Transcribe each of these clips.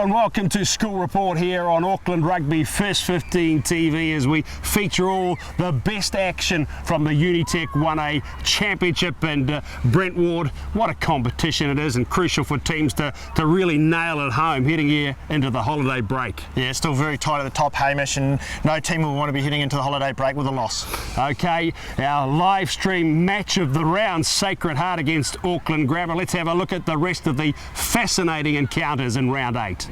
and welcome to School Report here on Auckland Rugby First 15 TV as we feature all the best action from the Unitec 1A Championship. And Brent Ward, what a competition it is, and crucial for teams to really nail it home heading here into the holiday break. Yeah, it's still very tight at the top, Hamish, and no team will want to be heading into the holiday break with a loss. Okay, our live stream match of the round, Sacred Heart against Auckland Grammar. Let's have a look at the rest of the fascinating encounters in round 8.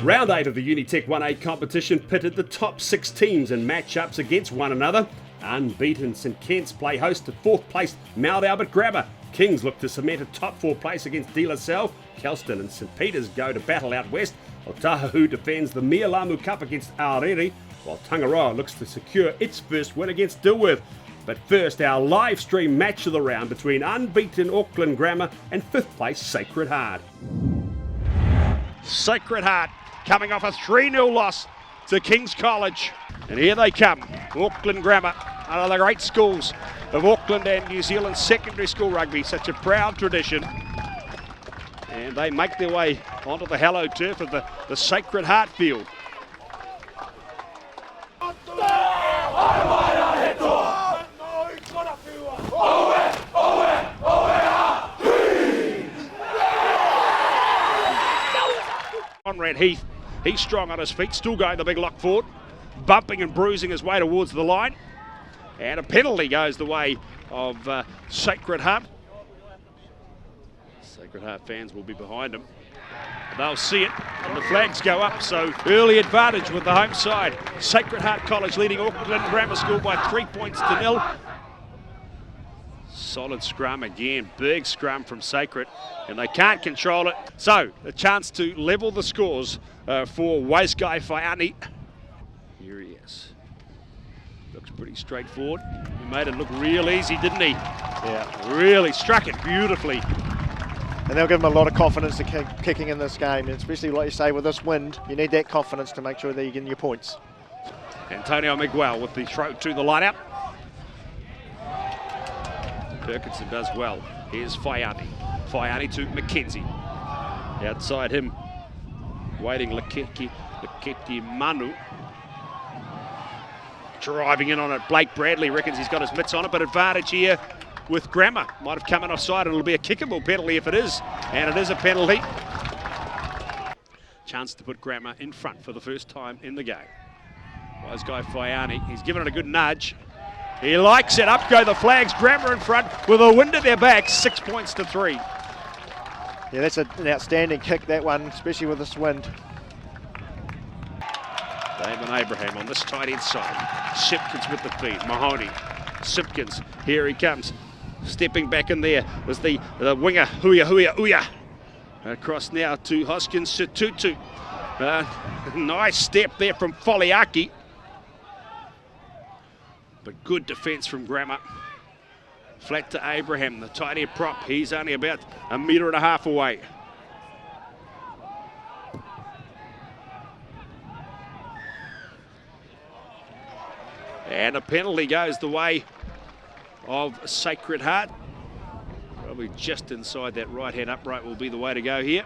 Round 8 of the Unitec 1A competition pitted the top 6 teams in matchups against one another. Unbeaten St Kitts play host to 4th place Mount Albert Grammar. Kings look to cement a top 4 place against De La Salle. Kelston and St Peters go to battle out west, while Tahahu defends the Mialamu Cup against Aorere, while Tangaroa looks to secure its first win against Dilworth. But first, our live stream match of the round between unbeaten Auckland Grammar and 5th place Sacred Heart. Sacred Heart coming off a 3-0 loss to King's College. And here they come, Auckland Grammar, one of the great schools of Auckland and New Zealand secondary school rugby, such a proud tradition. And they make their way onto the hallowed turf of the Sacred Heart field. Conrad Heath, he's strong on his feet, still going the big lock forward, bumping and bruising his way towards the line. And a penalty goes the way of Sacred Heart. Sacred Heart fans will be behind him. They'll see it, and the flags go up, so early advantage with the home side. Sacred Heart College leading Auckland Grammar School by 3 points to 0. Solid scrum again, big scrum from Sacred, and they can't control it. So, a chance to level the scores for Waiskai Faiani. Here he is. Looks pretty straightforward. He made it look real easy, didn't he? Yeah. Really struck it beautifully. And they'll give them a lot of confidence to kicking in this game, and especially like you say with this wind, you need that confidence to make sure that you're getting your points. Antonio Miguel with the throw to the line out. Perkinson does well. Here's Faiani. Faiani to McKenzie. Outside him, waiting Leketi Manu. Driving in on it, Blake Bradley reckons he's got his mitts on it, but advantage here with Grammar. Might have come in offside, and it'll be a kickable penalty if it is, and it is a penalty. Chance to put Grammar in front for the first time in the game. Wise guy Faiani, he's given it a good nudge. He likes it, up go the flags, Grammar in front with a wind at their back, 6 points to 3. Yeah, that's an outstanding kick, that one, especially with this wind. Damon Abraham on this tight end side. Simpkins with the feed, Mahoney. Simpkins, here he comes. Stepping back in there was the winger, Huya. Across now to Hoskins Situtu. Nice step there from Foliaki. But good defence from Grammar. Flat to Abraham, the tight end prop. He's only about 1.5 meters away. And a penalty goes the way of Sacred Heart. Probably just inside that right-hand upright will be the way to go here.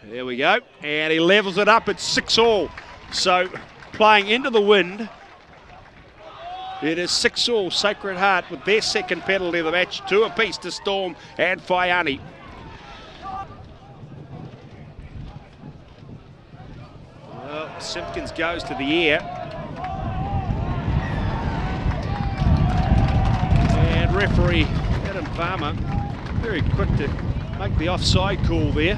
There we go. And he levels it up at 6-all. So playing into the wind, it is 6-all Sacred Heart with their second penalty of the match. 2 apiece to Storm and Faiani. Well, Simpkins goes to the air. And referee Adam Farmer very quick to make the offside call there.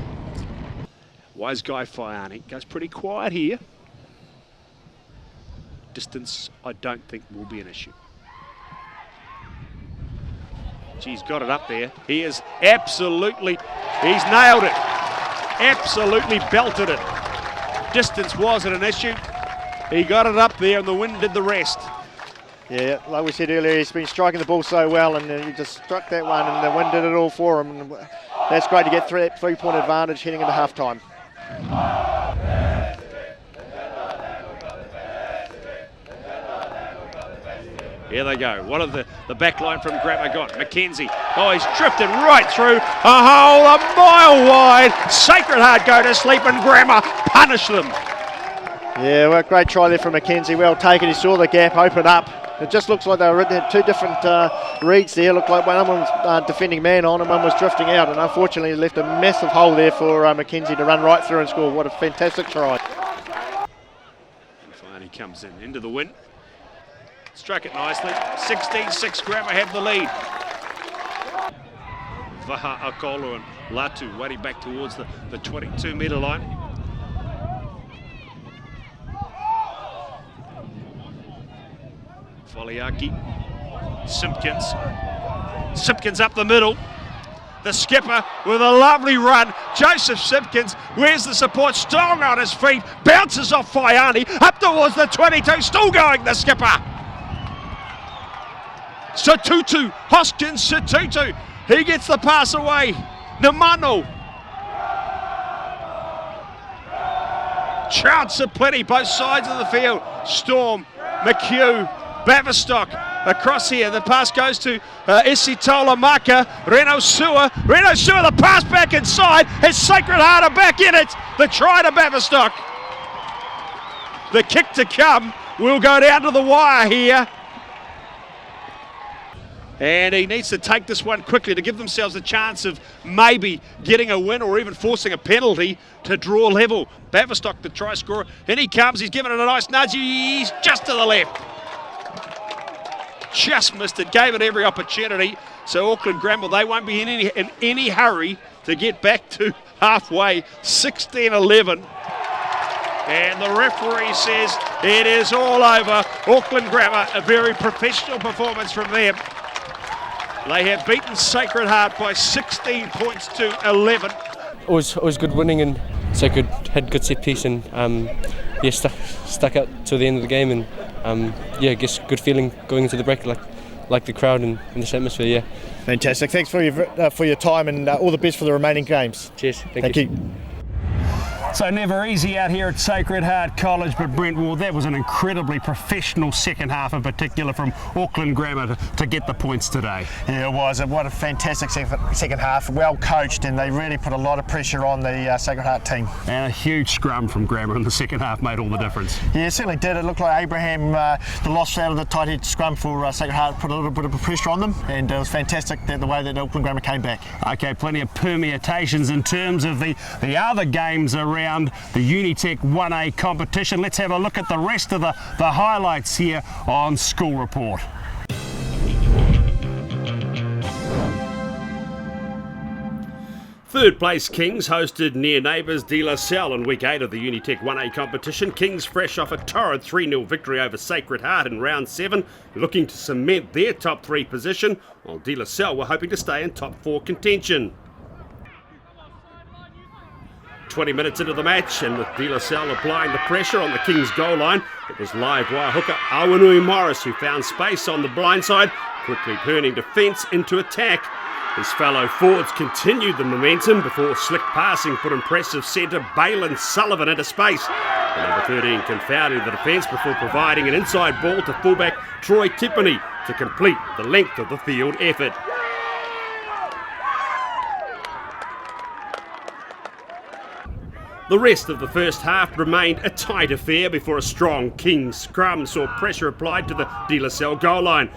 Wise guy Faiani goes pretty quiet here. Distance, I don't think, will be an issue. He's got it up there. He is absolutely, he's nailed it. Absolutely belted it. Distance wasn't an issue. He got it up there and the wind did the rest. Yeah, like we said earlier, he's been striking the ball so well, and he just struck that one and the wind did it all for him. And that's great to get that 3-point advantage heading into halftime. Here they go. One of the The back line from Grammar got Mackenzie. Oh, he's drifted right through a hole a mile wide. Sacred Heart go to sleep and Grammar punish them. Yeah, well, great try there from Mackenzie. Well taken. He saw the gap open up. It just looks like they were in two different reads there. Looked like one was defending man on and one was drifting out. And unfortunately, he left a massive hole there for Mackenzie to run right through and score. What a fantastic try. And finally comes into the wind. Struck it nicely. 16-6, Grammar have the lead. Vaha Akolo and Latu waiting back towards the 22-metre line. Foliaki, Simpkins up the middle. The skipper with a lovely run. Joseph Simpkins, where's the support? Strong on his feet, bounces off Faiani, up towards the 22, still going the skipper. Satutu, Hoskins Satutu, he gets the pass away. Namano. Chance of plenty, both sides of the field. Storm, McHugh, Baverstock across here. The pass goes to Isitola Maka. Reno Sua, the pass back inside. His Sacred Heart are back in it. The try to Baverstock. The kick to come will go down to the wire here. And he needs to take this one quickly to give themselves a chance of maybe getting a win or even forcing a penalty to draw level. Baverstock, the try scorer. In he comes. He's given it a nice nudge. He's just to the left. Just missed it, gave it every opportunity. So Auckland Grammar, they won't be in any hurry to get back to halfway. 16-11. And the referee says it is all over. Auckland Grammar, a very professional performance from them. They have beaten Sacred Heart by 16 points to 11. Always good winning, and Sacred had good set piece and stuck out till the end of the game, and I guess good feeling going into the break, like the crowd and this atmosphere. Yeah. Fantastic. Thanks for your time and all the best for the remaining games. Cheers. Thank you. So never easy out here at Sacred Heart College, but Brent Ward, that was an incredibly professional second half in particular from Auckland Grammar to get the points today. Yeah, it was. What a fantastic second half. Well coached, and they really put a lot of pressure on the Sacred Heart team. And a huge scrum from Grammar in the second half made all the difference. Yeah, it certainly did. It looked like Abraham, the loss out of the tight head scrum for Sacred Heart, put a little bit of pressure on them, and it was fantastic the way that Auckland Grammar came back. Okay, plenty of permutations in terms of the other games around the Unitec 1A competition. Let's have a look at the rest of the highlights here on School Report. Third place Kings hosted near neighbours De La Salle in week 8 of the Unitec 1A competition. Kings fresh off a torrid 3-0 victory over Sacred Heart in round 7, looking to cement their top 3 position, while De La Salle were hoping to stay in top 4 contention. 20 minutes into the match, and with De La Salle applying the pressure on the Kings goal line, it was live wire hooker Awanui Morris who found space on the blind side, quickly turning defence into attack. His fellow forwards continued the momentum before slick passing put impressive centre Balin Sullivan into space. The number 13 confounded the defence before providing an inside ball to fullback Troy Tippany to complete the length of the field effort. The rest of the first half remained a tight affair before a strong Kings scrum saw pressure applied to the De La Salle goal line.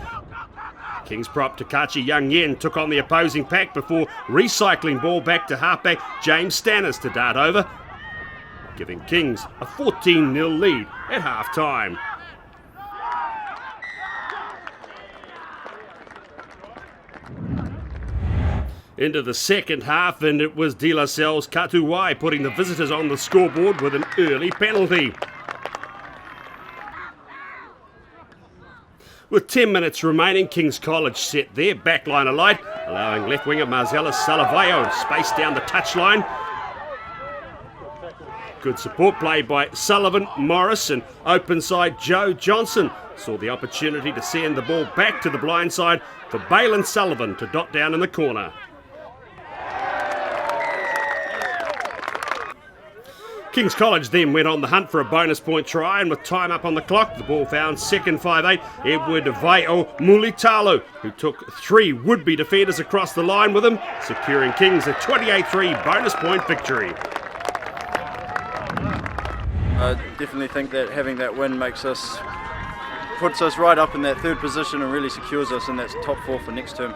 Kings prop Takachi Young Yen took on the opposing pack before recycling ball back to halfback James Stannis to dart over, giving Kings a 14-0 lead at half-time. Into the second half, and it was De La Salle's Katuwai putting the visitors on the scoreboard with an early penalty. With 10 minutes remaining, Kings College set their backline alight, allowing left winger Marcellus Salavayo space down the touchline. Good support play by Sullivan, Morris, and open side Joe Johnson saw the opportunity to send the ball back to the blind side for Balin Sullivan to dot down in the corner. King's College then went on the hunt for a bonus point try, and with time up on the clock, the ball found second 5'8", Edward Vaio Mulitalo, who took 3 would-be defenders across the line with him, securing Kings a 28-3 bonus point victory. I definitely think that having that win puts us right up in that 3rd position and really secures us in that top 4 for next term.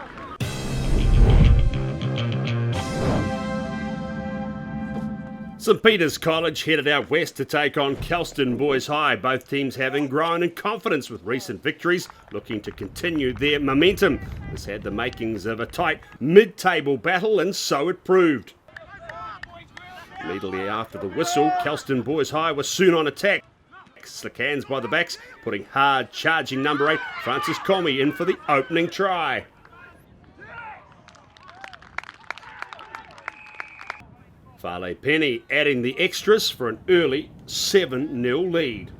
St Peter's College headed out west to take on Kelston Boys High, both teams having grown in confidence with recent victories, looking to continue their momentum. This had the makings of a tight mid-table battle, and so it proved. Immediately after the whistle, Kelston Boys High was soon on attack. Slick hands by the backs, putting hard charging number 8 Francis Comey in for the opening try. Farley Penny adding the extras for an early 7-0 lead.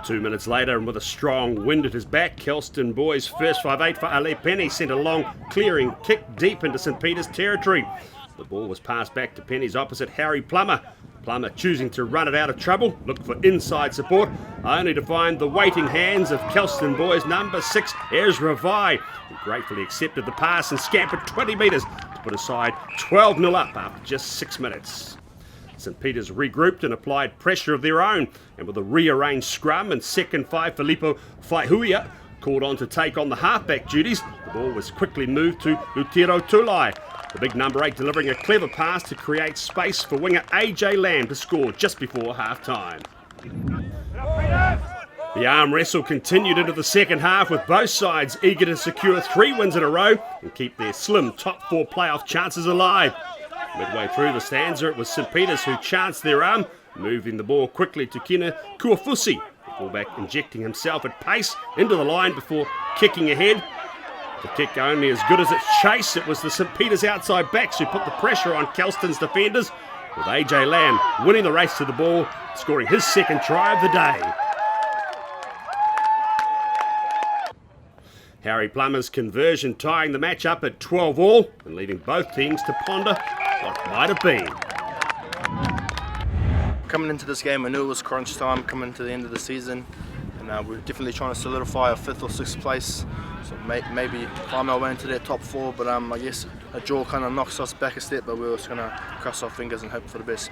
2 minutes later, and with a strong wind at his back, Kelston Boys' first 5'8" for Ale Penny sent a long clearing kick deep into St Peter's territory. The ball was passed back to Penny's opposite Harry Plummer. Plummer choosing to run it out of trouble, looked for inside support, only to find the waiting hands of Kelston Boys' number 6, Ezra Vai, who gratefully accepted the pass and scampered 20 metres to put aside 12-0 up after just 6 minutes. St Peter's regrouped and applied pressure of their own, and with a rearranged scrum and second 5 Filippo Faihuia called on to take on the halfback duties, the ball was quickly moved to Lutero Tulai. The big number 8 delivering a clever pass to create space for winger AJ Lamb to score just before half-time. The arm wrestle continued into the second half, with both sides eager to secure 3 wins in a row and keep their slim top 4 playoff chances alive. Midway through the stanza, it was St Peter's who chanced their arm, moving the ball quickly to Kina Kuafusi, the fullback injecting himself at pace into the line before kicking ahead. The kick only as good as its chase. It was the St Peter's outside backs who put the pressure on Kelston's defenders, with AJ Lamb winning the race to the ball, scoring his second try of the day. Harry Plummer's conversion tying the match up at 12-all and leaving both teams to ponder what might have been. Coming into this game, I knew it was crunch time coming to the end of the season, and we're definitely trying to solidify our 5th or 6th place. So maybe climb our way into that top 4, but I guess a draw kind of knocks us back a step, but we're just going to cross our fingers and hope for the best.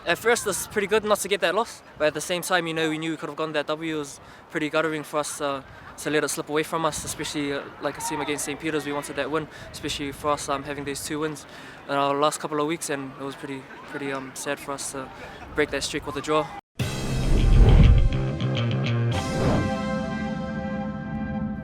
At first, it's pretty good not to get that loss, but at the same time, we knew we could have gotten that W. It was pretty guttering for us to let it slip away from us, especially like a team against St. Peter's. We wanted that win, especially for us having these 2 wins in our last couple of weeks, and it was pretty sad for us to break that streak with a draw.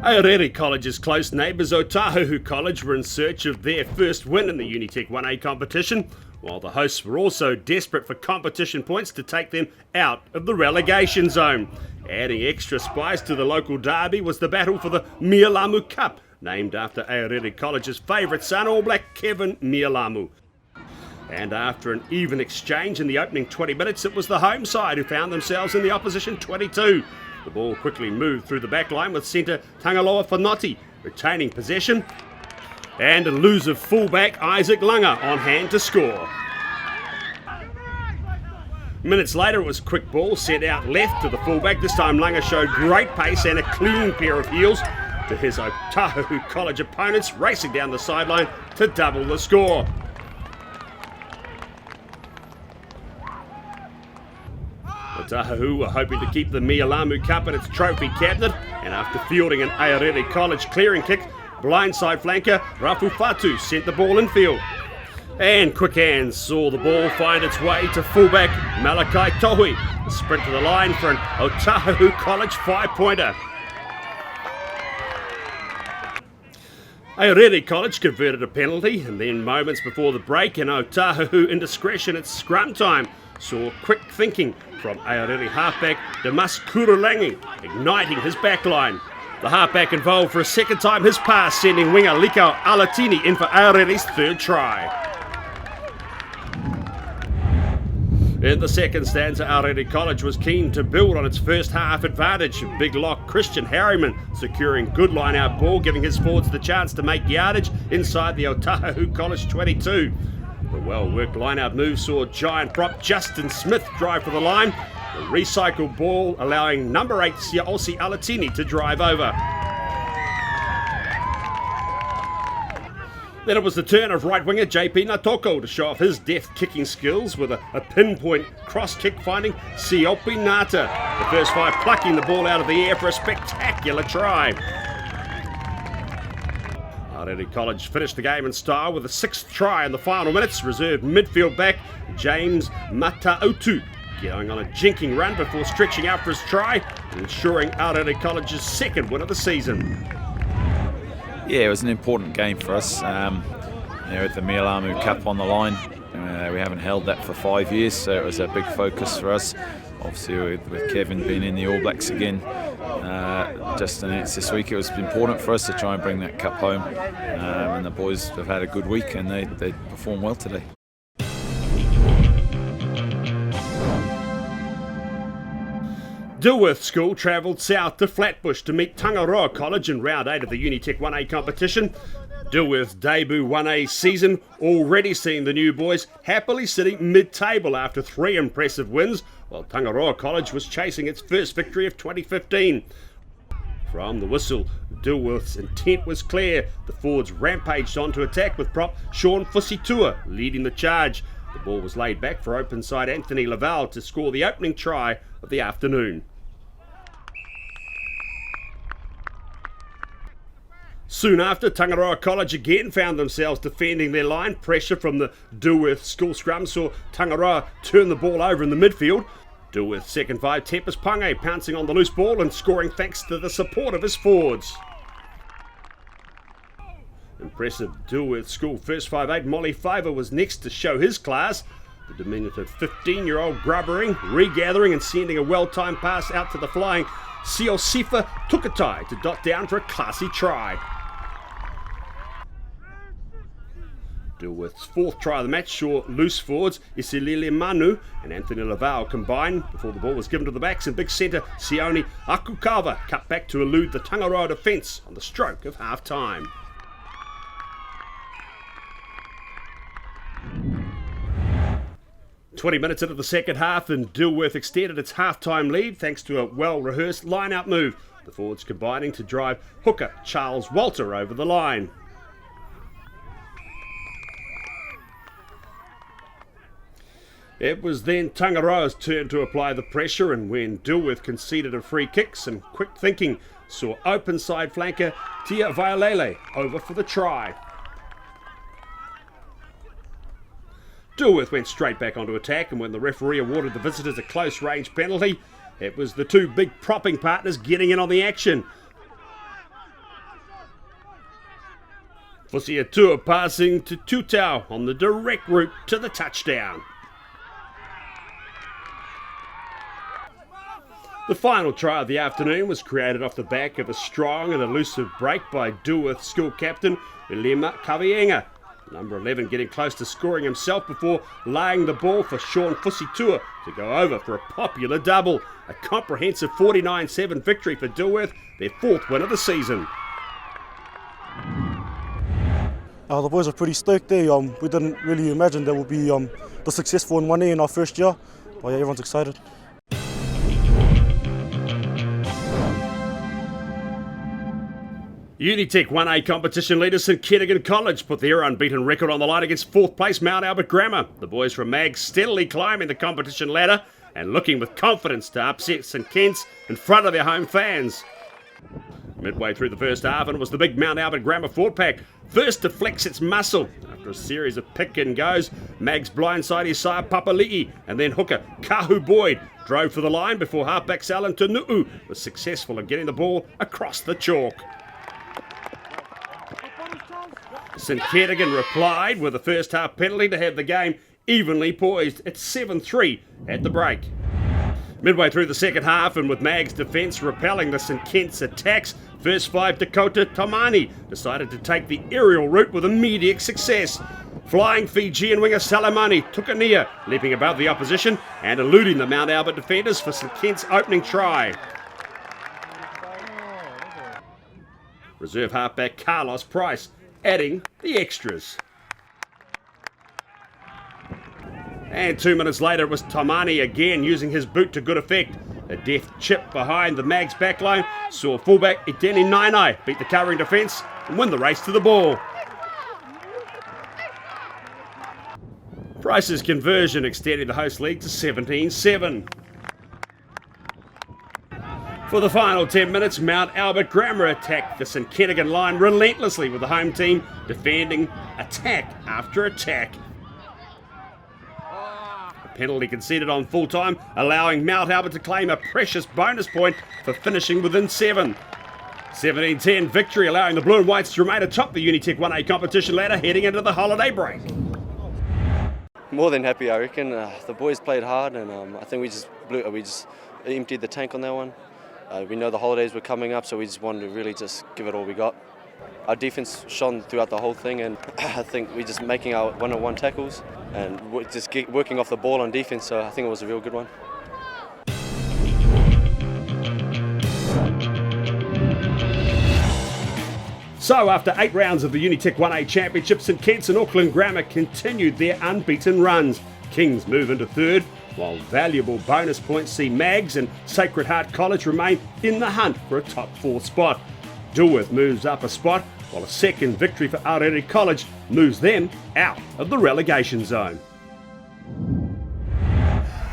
Aorere College's close neighbours Otahuhu College were in search of their first win in the Unitec 1A competition, while the hosts were also desperate for competition points to take them out of the relegation zone. Adding extra spice to the local derby was the battle for the Mialamu Cup, named after Aorere College's favourite son, All Black Kevin Mialamu. And after an even exchange in the opening 20 minutes, it was the home side who found themselves in the opposition 22. The ball quickly moved through the back line with centre Tangaloa Whanoti retaining possession, and elusive fullback Isaac Langer on hand to score. Minutes later, it was quick ball sent out left to the fullback. This time Langer showed great pace and a clean pair of heels to his Otahuhu College opponents, racing down the sideline to double the score. Otahuhu were hoping to keep the Mialamu Cup in its trophy cabinet, and after fielding an Aorere College clearing kick, blindside flanker Rafu Fatu sent the ball infield. And quick hands saw the ball find its way to fullback Malachi Tohui, a sprint to the line for an Otahuhu College 5-pointer. Aorere College converted a penalty, and then moments before the break, an Otahuhu indiscretion at scrum time saw quick thinking from Aorere halfback Damas Kurulangi, igniting his backline. The halfback involved for a second time his pass, sending winger Likau Alatini in for Aorere's 3rd try. In the second stanza, Aorere College was keen to build on its first half advantage. Big lock Christian Harriman securing good line-out ball, giving his forwards the chance to make yardage inside the Otahuhu College 22. The well-worked line-out move saw giant prop Justin Smith drive for the line. The recycled ball allowing number 8 Siaosi Alatini to drive over. Then it was the turn of right winger JP Natoko to show off his deft kicking skills with a pinpoint cross kick finding Siopi Nata. The first 5 plucking the ball out of the air for a spectacular try. Aotearoa College finished the game in style with a 6th try in the final minutes. Reserve midfield back James Matautu going on a jinking run before stretching out for his try and ensuring Aotearoa College's 2nd win of the season. Yeah, it was an important game for us. With the Mialamu Cup on the line, we haven't held that for 5 years, so it was a big focus for us. Obviously, with Kevin being in the All Blacks again, just announced this week, it was important for us to try and bring that cup home. And the boys have had a good week, and they performed well today. Dilworth School travelled south to Flatbush to meet Tangaroa College in round 8 of the Unitec 1A competition. Dilworth's debut 1A season already seeing the new boys happily sitting mid-table after 3 impressive wins, while Tangaroa College was chasing its first victory of 2015. From the whistle, Dilworth's intent was clear. The forwards rampaged on to attack with prop Sean Fusitua leading the charge. The ball was laid back for open side Anthony Laval to score the opening try of the afternoon. Soon after, Tangaroa College again found themselves defending their line. Pressure from the Dilworth School scrum saw Tangaroa turn the ball over in the midfield. Dilworth's second 5, Tempest Pange, pouncing on the loose ball and scoring thanks to the support of his forwards. Impressive Dilworth School first 5'8", Molly Fiver was next to show his class. The diminutive 15-year-old grubbering, regathering and sending a well-timed pass out to the flying Siosifa Tukatai to dot down for a classy try. Dilworth's 4th try of the match saw loose forwards Isilili Manu and Anthony Laval combine before the ball was given to the backs, and big centre Sione Akukawa cut back to elude the Tangaroa defence on the stroke of half-time. "20 minutes into the second half and Dilworth extended its half-time lead thanks to a well-rehearsed line-out move. The forwards combining to drive hooker Charles Walter over the line. It was then Tangaroa's turn to apply the pressure, and when Dilworth conceded a free kick, some quick thinking saw open side flanker Tia Vaiolele over for the try. Dilworth went straight back onto attack, and when the referee awarded the visitors a close range penalty, it was the 2 big propping partners getting in on the action. Fusiatua passing to Tutau on the direct route to the touchdown. The final try of the afternoon was created off the back of a strong and elusive break by Dilworth School captain Ulema Kavienga. Number 11 getting close to scoring himself before laying the ball for Sean Fusitua to go over for a popular double. A comprehensive 49-7 victory for Dilworth, their 4th win of the season. The boys are pretty stoked there. We didn't really imagine that we'll be the successful in 1A in our first year. But yeah, everyone's excited. Unitec 1A competition leader St Kentigern College put their unbeaten record on the line against 4th place Mount Albert Grammar. The boys from Mag steadily climbing the competition ladder and looking with confidence to upset St Kent's in front of their home fans. Midway through the first half, and it was the big Mount Albert Grammar forward pack first to flex its muscle. After a series of pick and goes, Mag's blindside Isaiah Papali'i and then hooker Kahu Boyd drove for the line before halfback Alan Tunu'u was successful in getting the ball across the chalk. St Kentigern replied with a first half penalty to have the game evenly poised at 7-3 at the break. Midway through the second half, and with Mag's defence repelling the St Kent's attacks, first 5 Dakota Tamani decided to take the aerial route with immediate success. Flying Fijian winger Salamani took a near, leaping above the opposition and eluding the Mount Albert defenders for St Kent's opening try. Reserve halfback Carlos Price adding the extras. And 2 minutes later, it was Tamani again using his boot to good effect. A deft chip behind the Mags backline saw fullback Iteni Nainai beat the covering defence and win the race to the ball. Price's conversion extended the host league to 17-7. For the final 10 minutes, Mount Albert Grammar attacked the St Kentigern line relentlessly, with the home team defending attack after attack. A penalty conceded on full time, allowing Mount Albert to claim a precious bonus point for finishing within 7. 17-10 victory, allowing the Blue and Whites to remain atop the Unitec 1A competition ladder heading into the holiday break. More than happy, I reckon. The boys played hard, and I think we just emptied the tank on that one. We know the holidays were coming up, so we just wanted to really just give it all we got. Our defence shone throughout the whole thing, and I think we just making our one-on-one tackles and just working off the ball on defence, so I think it was a real good one. So after 8 rounds of the Unitec 1A Championship, St Kitts and Auckland Grammar continued their unbeaten runs. Kings move into 3rd, while valuable bonus points see Mags and Sacred Heart College remain in the hunt for a top 4 spot. Dilworth moves up a spot, while a second victory for Aorere College moves them out of the relegation zone.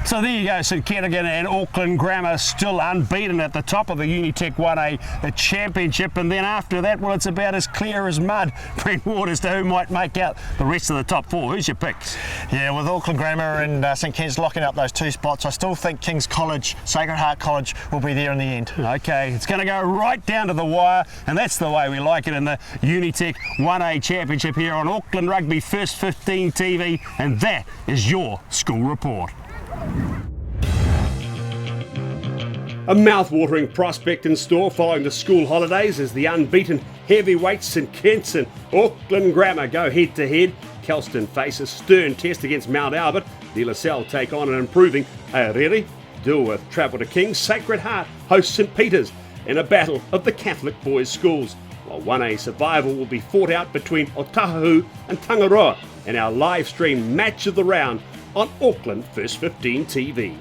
So there you go, St Kentigern and Auckland Grammar still unbeaten at the top of the Unitec 1A Championship, and then after that, well, it's about as clear as mud, Brent Ward, as to who might make out the rest of the top 4. Who's your picks? Yeah, with Auckland Grammar and St Ken's locking up those 2 spots, I still think King's College, Sacred Heart College will be there in the end. Okay, it's going to go right down to the wire, and that's the way we like it in the Unitec 1A Championship here on Auckland Rugby First 15 TV, and that is your school report. A mouth-watering prospect in store following the school holidays as the unbeaten heavyweights St Kitts and Auckland Grammar go head-to-head. Kelston face a stern test against Mount Albert. De La Salle take on an improving Aorere. Dilworth travel to Kings. Sacred Heart hosts St Peter's in a battle of the Catholic boys' schools, while 1A survival will be fought out between Otahuhu and Tangaroa in our live stream match of the round on Auckland First 15 TV.